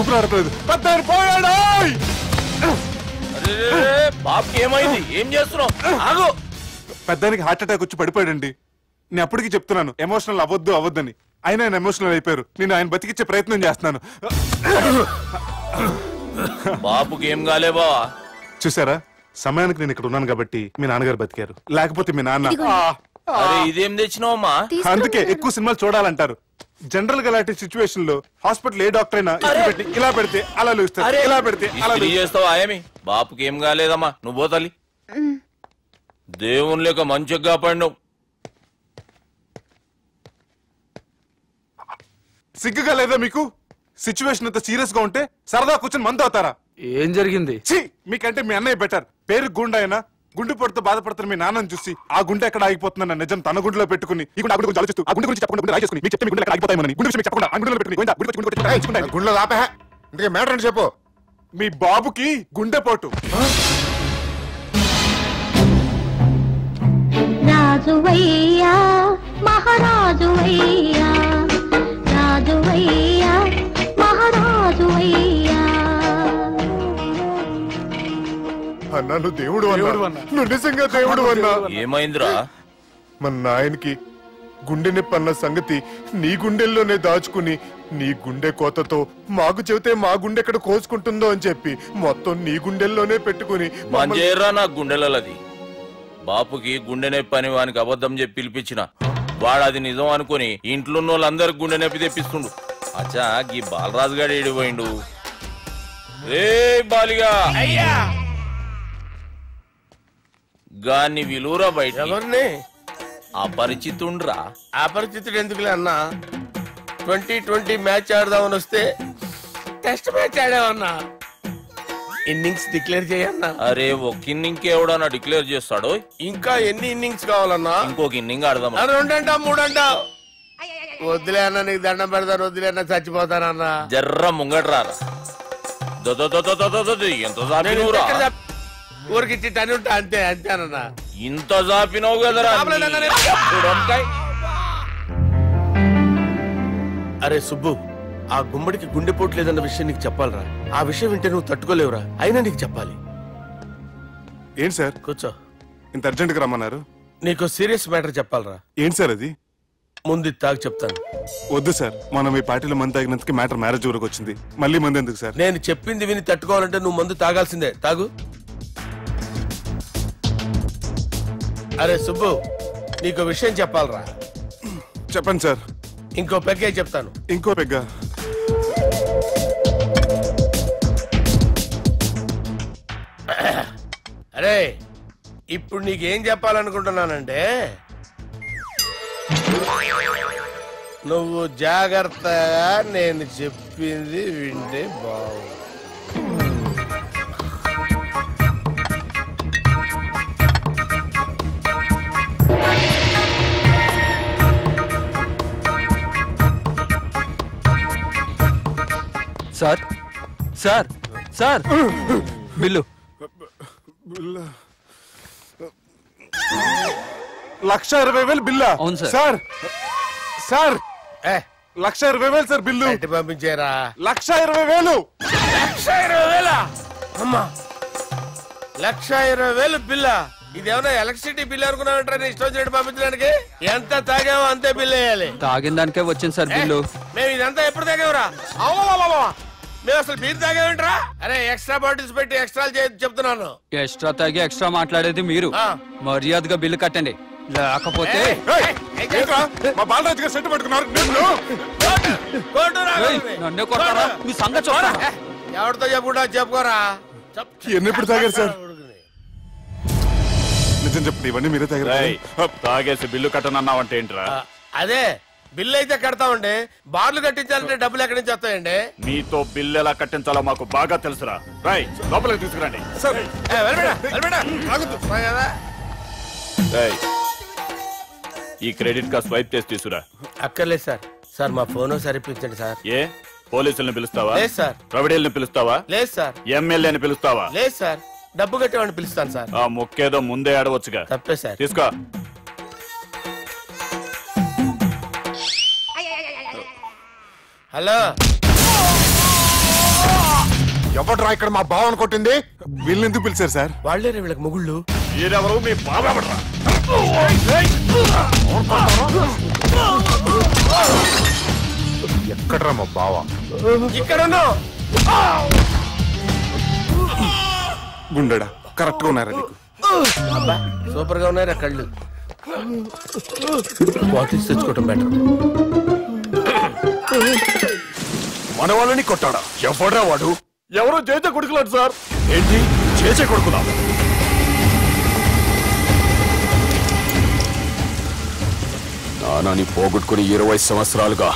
ఊపిరాడట్లేదు. పెద్దాయన పోయాడు. బాబుకి ఏమైంది? ఏం చేస్తున్నావు? ఆగు. పెద్దానికి హార్ట్ అటాక్ వచ్చి పడిపోయాడండి. నేను అప్పటికి చెప్తున్నాను ఎమోషనల్ అవ్వద్దని. ఆయన ఎమోషనల్ అయిపోయారు. నేను ఆయన బతికిచ్చే ప్రయత్నం చేస్తున్నాను. బాబుకి ఏం కాలే బావా? చూసారా, సమయానికి నేను ఇక్కడ ఉన్నాను కాబట్టి మీ నాన్నగారు బతికారు. లేకపోతే మీ నాన్న. ఇదేం తెచ్చినావమ్మా? అందుకే ఎక్కువ సినిమాలు చూడాలంటారు. జనరల్ గా అలాంటి సిచ్యువేషన్ లో హాస్పిటల్ ఏ డాక్టర్ అయినా ఇలా పెడితే అలా లూస్తారు, ఇలా పెడితే అలా చేస్తావా? ఏమి బాపుకి ఏం కాలేదమ్మా, నువ్వు పోతల్లి. దేవుని లేక మంచిగా పడినావు. సిగ్గుగా లేదా మీకు? సిచ్యువేషన్ అంత సీరియస్ గా ఉంటే సరదా కూర్చొని మందు అవుతారా? ఏం జరిగింది? మీకంటే మీ అన్నయ్య బెటర్. పేరు గుండె అయినా గుండె పడుతూ బాధపడుతున్న మీ నాన్నని చూసి ఆ గుండె ఎక్కడ ఆగిపోతుందన్న నిజం తన గుండెలో పెట్టుకుని ఈ గుండె గురించి ఆలోచిస్తూ ఆ గుండె గురించి చెప్పకుండా రాజేసుకుని మీకు చెప్తే మీ గుండె ఎక్కడ ఆగిపోతాయని గుండె విషయం చెప్పకుండా ఆ గుండెలో పెట్టుకుని గుండెలో ఆపే అంటే మ్యాటర్ అని చెప్పు. మీ బాబుకి గుండెపోటు. రాజువయ్యా మహారాజువయ్యా, రాజువయ్యా మహారాజువయ్యా. అన్నా నువ్వు దేవుడు అన్నా, నువ్వు నిజంగా దేవుడు అన్నా. ఏమైందిరా? మన నాయనకి గుండె నొప్పి అన్న సంగతి నీ గుండెల్లోనే దాచుకుని నీ గుండె కోతతో మాకు చెబితే మా గుండె ఎక్కడ కోసుకుంటుందో అని చెప్పి మొత్తం నీ గుండెల్లోనే పెట్టుకుని మంజేరా నా గుండెలది. బాపుకి గుండె నొప్పి అని వానికి అబద్ధం చెప్పి పిలిపించిన వాడు అది నిజం అనుకుని ఇంట్లో వాళ్ళందరికి గుండె నొప్పి తెప్పిస్తుండు. అచ్చా గీ బాలరాజు గారు ఏడిపోయిండు. రే బాలిగా అయ్యా గాన్ని విలువరా బయట. ఎవరిని? అపరిచితుండ్రా. అపరిచితుడు ఎందుకులే అన్నా? 2020 మ్యాచ్ ఆడదామని వస్తే టెస్ట్ మ్యాచ్ ఆడామన్నా. ఇన్నింగ్స్ డిక్లేర్ చేయన్నా. అరే ఒక ఇన్నింగ్ ఎవడన్నా డిక్లేర్ చేస్తాడు? ఇంకా ఎన్ని ఇన్నింగ్స్ కావాలన్నా? ఇంకొక ఇన్నింగ్ ఆడదాం. 2 అంటావు 3 అంటావు. వద్దులే అన్న, నీకు దండం పెడతాను. వద్దులే అన్న, చచ్చిపోతానన్నా. జర్ర ముంగట్రారా. ఎంత జాపినవురా? ఊరికి టని ఉంటా అంతే అంతేనన్నా. ఇంత జాపినవు కదరా. అరే సుబ్బు, ఆ గుమ్మడికి గుండెపోటు లేదన్న విషయం నీకు చెప్పాలరా. ఆ విషయం వింటే నువ్వు తట్టుకోలేవురా. అయినా నీకు చెప్పాలి. ఏంటి సార్? కూర్చో. ఇంత అర్జెంట్ గా రమ్మన్నారు? నీకు సీరియస్ మ్యాటర్ చెప్పాలరా. ఏంటి సార్ అది? ముందు తాగు చెప్తాను. వద్దు సార్, మనం ఈ పార్టీలో మందు తాగినందుకు మ్యాటర్ మ్యారేజ్ వరకు వచ్చింది. మళ్ళీ మందు ఎందుకు సార్? నేను చెప్పింది విని తట్టుకోవాలంటే నువ్వు మందు తాగాల్సిందే. తాగు. అరే సుబ్బు, నీకు విషయం చెప్పాలరా. చెప్పండి సార్. ఇంకో పెగ్గే చెప్తాను. ఇంకో పెగ్గా? అరే ఇప్పుడు నీకేం చెప్పాలనుకుంటున్నానంటే, నువ్వు జాగ్రత్తగా నేను చెప్పింది వింటే బాగుంది. Sir sir sir, bill. 1,20,000 బిల్లా? అవును sir. Sir sir 1,20,000 sir bill. పంపించారా? 1,20,000. 1,20,000? అమ్మా, 1,20,000 బిల్లా? ఇదేమన్నా ఎలక్ట్రిసిటీ బిల్ అనుకున్నామంటారా? ఇష్టం వచ్చినట్టు పంపించడానికి. ఎంత తాగామో అంతే బిల్ వేయాలి. తాగిన దానికే వచ్చింది సార్ బిల్లు. మేము ఇదంతా ఎప్పుడు తాగావురా? మేము అసలు బీర్ తాగామంటరా? అరే ఎక్స్ట్రా బాటిల్స్ పెట్టి ఎక్స్ట్రా చెప్తున్నాను. ఎక్స్ట్రా తాగి ఎక్స్ట్రా మాట్లాడేది మీరు. మర్యాదగా బిల్లు కట్టండి, లేకపోతే మా బాలరాజు గారు సెట్ పట్టుకున్నారు. నన్నే కొట్టారా? మీ సంగతి చూడరా. ఎవరితో చెప్పుకుంటా చెప్పుకోరా. ఎన్నెప్పుడు తాగారు సార్? నిజం చెప్పండి, ఇవన్నీ మీరే తాగారు? తాగేసి బిల్లు కట్టనన్నావంటే ఏంట్రా? అదే బిల్లు అయితే కడతామండి. బార్లు కట్టించాలంటే డబ్బులు ఎక్కడి నుంచి వస్తాయండి? మీతో బిల్లు ఎలా కట్టించాలో మాకు బాగా తెలుసురా. రై లోపలికి తీసుకురండి. ఈ క్రెడిట్ కార్డ్ స్వైప్ చేసి తీసుకురా. అక్కర్లేదు సార్. సార్ మా ఫోన్ సరిపించండి సార్. ఏ పోలీసుల్ని పిలుస్తావా? లేదు సార్. ప్రొవిడీల్ని పిలుస్తావా? లేదు సార్. ఎమ్మెల్యేని పిలుస్తావా? లేదు సార్. డబ్బు కట్టేవాడిని పిలుస్తాను సార్. ఆ ముక్కేదో ముందే ఆడవచ్చుగా. తప్పే సార్. తీసుకో. హలో ఎవడరా ఇక్కడ మా బావని కొట్టింది? వీళ్ళని ఎందుకు పిలిచారు సార్? వాళ్ళేరే వీళ్ళకి మొగుళ్ళు. మీరెవరు? మీ బాబా ఎక్కడ్రా మా బావ? ఇక్కడ గుండెడా కరెక్ట్ గా ఉన్నారా నీకు? సూపర్ గా ఉన్నారా కళ్ళు? బాటిల్స్ తెచ్చుకోవటం బెటర్. మన వాళ్ళని కొట్టాడా? ఎవడ్రా వాడు? ఎవరో చేసే కొడుకులాడు సార్. ఏంటి చేసే కొడుకులా? నానాని పోగొట్టుకుని 20 సంవత్సరాలుగా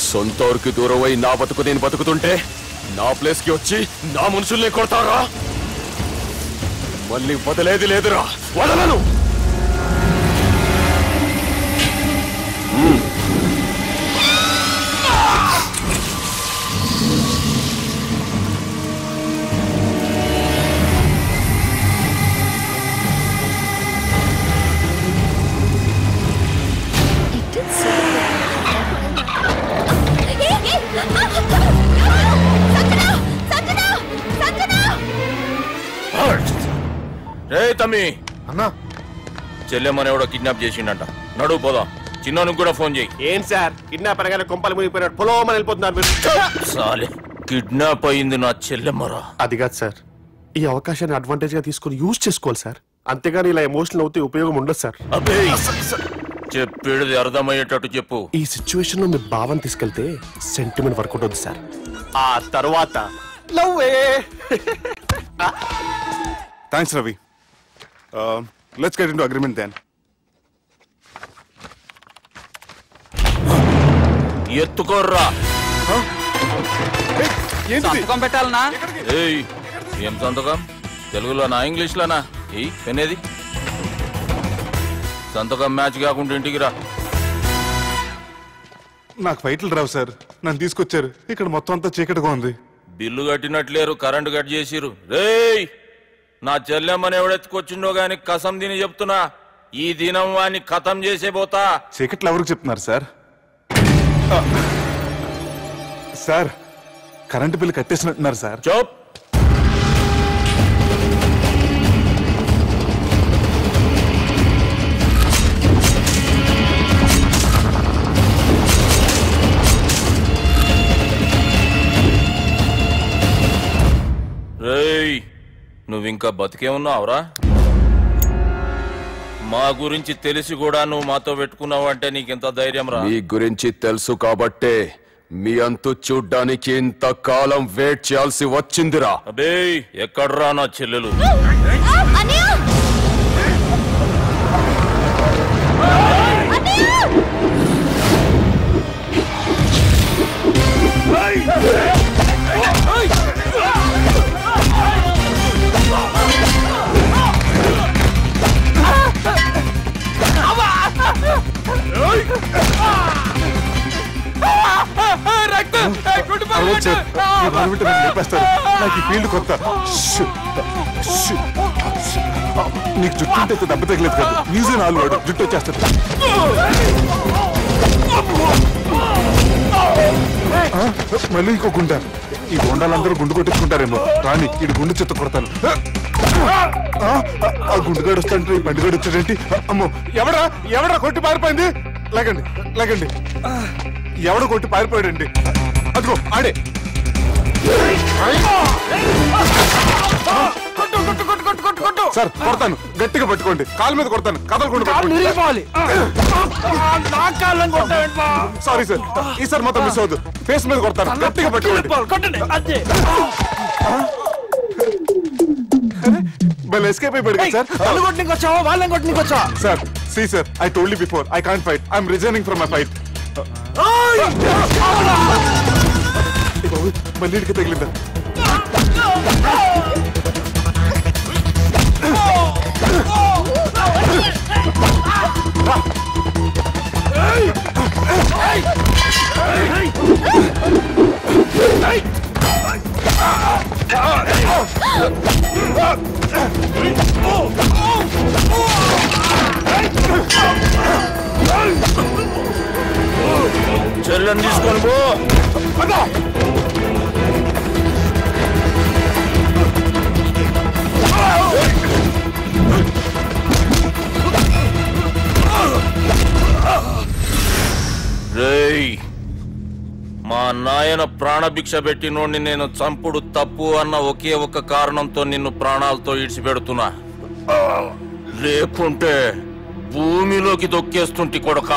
సొంత ఊరికి దూరమై నా బతుకు నేను బతుకుతుంటే నా ప్లేస్ కి వచ్చి నా మనుషుల్ని కొడతారా? మళ్ళీ వదిలేది లేదురా, వదలను. రే తమ్మి, అన్నా చెల్లెమ్మని ఎవడో కిడ్నాప్ చేసిండంట. నడువు పోదాం. చిన్నోనికి కూడా ఫోన్ చేయి. ఏం సార్ కిడ్నాప్ అనగానే కొంపలు మునిగిపోయినాడు పొలం వెళ్ళిపోతున్నారు మీరు. సాలే, కిడ్నాప్ అయింది నా చెల్లెమ్మరా. అది కాదు సార్, ఈ అవకాశాన్ని అడ్వాంటేజ్ గా తీసుకుని యూజ్ చేసుకోవాలి సార్. అంతేగాని ఇలా ఎమోషనల్ అవుతే ఉపయోగం ఉండదు సార్. అబ్బే, చెప్పేది అర్థమయ్యేటట్టు చెప్పు. ఈ సిచ్యువేషన్ లో మీ భావం తీసుకెళ్తే సెంటిమెంట్ వర్కౌట్ అవుతుంది సార్. ఆ తర్వాత లవ్వే. Thanks Ravi. Let's get into agreement then. ఎత్తుకోర్రా. సంతకం పెట్టాలనా? ఏయ్, ఏం సంతకం? తెలుగులోనా ఇంగ్లీష్లోనా? ఈ పెనేది సంతకం మ్యాచ్ కాకుండా ఇంటికి రా. నాకు ఫైట్లు రావు సార్, నన్ను తీసుకొచ్చారు. ఇక్కడ మొత్తం అంతా చీకటిగా ఉంది. బిల్లు కట్టినట్లేరు, కరెంటు కట్ చేసిరు. రేయ్, నా చెల్లెమ్మని ఎవడెత్తుకొచ్చిండో గాని కసం తిని చెప్తున్నా, ఈ దినం వాణ్ణి ఖతం చేసే పోతా. చీకట్లు ఎవరికి చెప్తున్నారు సార్? సార్, కరెంటు బిల్లు కట్టేసినట్టున్నారు సార్. చోప్. రేయ్, నువ్వింకా బతికే ఉన్నావురా? మా గురించి తెలిసి కూడా నువ్వు మాతో పెట్టుకున్నావు అంటే నీకెంత ధైర్యం రా? మీ గురించి తెలుసు కాబట్టే మీ అంతు చూడ్డానికి ఇంతకాలం వెయిట్ చేయాల్సి వచ్చిందిరా. అబే, ఎక్కడ్రా నా చెల్లెలు? నాకు ఈ ఫీల్డ్ కొత్త. నీకు జుట్టు ఉంటే దెబ్బ తగిలేదు కదా, న్యూజే నాలుగు వాడు జుట్టు వచ్చేస్తాడు. మళ్ళీ ఇంకో గుండ. ఈ గుండాలందరూ గుండు కొట్టించుకుంటారేమో. రాని ఇటు గుండు చెత్త కొడతాను. ఆ గుండుగాడు వస్తాంటే ఈ బండిగాడు వచ్చాడేంటి? అమ్మో, ఎవడా కొట్టి పారిపోయింది? లాగండి లాగండి. ఎవడ కొట్టి పారిపోయాడండి? అదిగో ఆడే. సార్ కొడతాను, గట్టిగా పట్టుకోండి. కాలు మీద కొడతాను, కదలకుండా పట్టుకోండి. సారీ సార్, ఈసారి మొత్తం మిస్ అవ్వదు. ఫేస్ మీద కొడతాను, గట్టిగా పట్టుకోండి. ఎస్కేప్ అయిపోయాడు sir. Sir, see sir, I told you before, I can't fight. I'm resigning from my fight. మళ్ళీ ఇడికి తగిలిందా? చెల్లెని తీసుకొని పో. నాయన ప్రాణభిక్ష పెట్టినోడిని నేను చంపుడు తప్పు అన్న ఒకే ఒక్క కారణంతో నిన్ను ప్రాణాలతో ఇడిచిపెడుతున్నా. లేకుంటే భూమిలోకి దొక్కేస్తుంటి కొడక.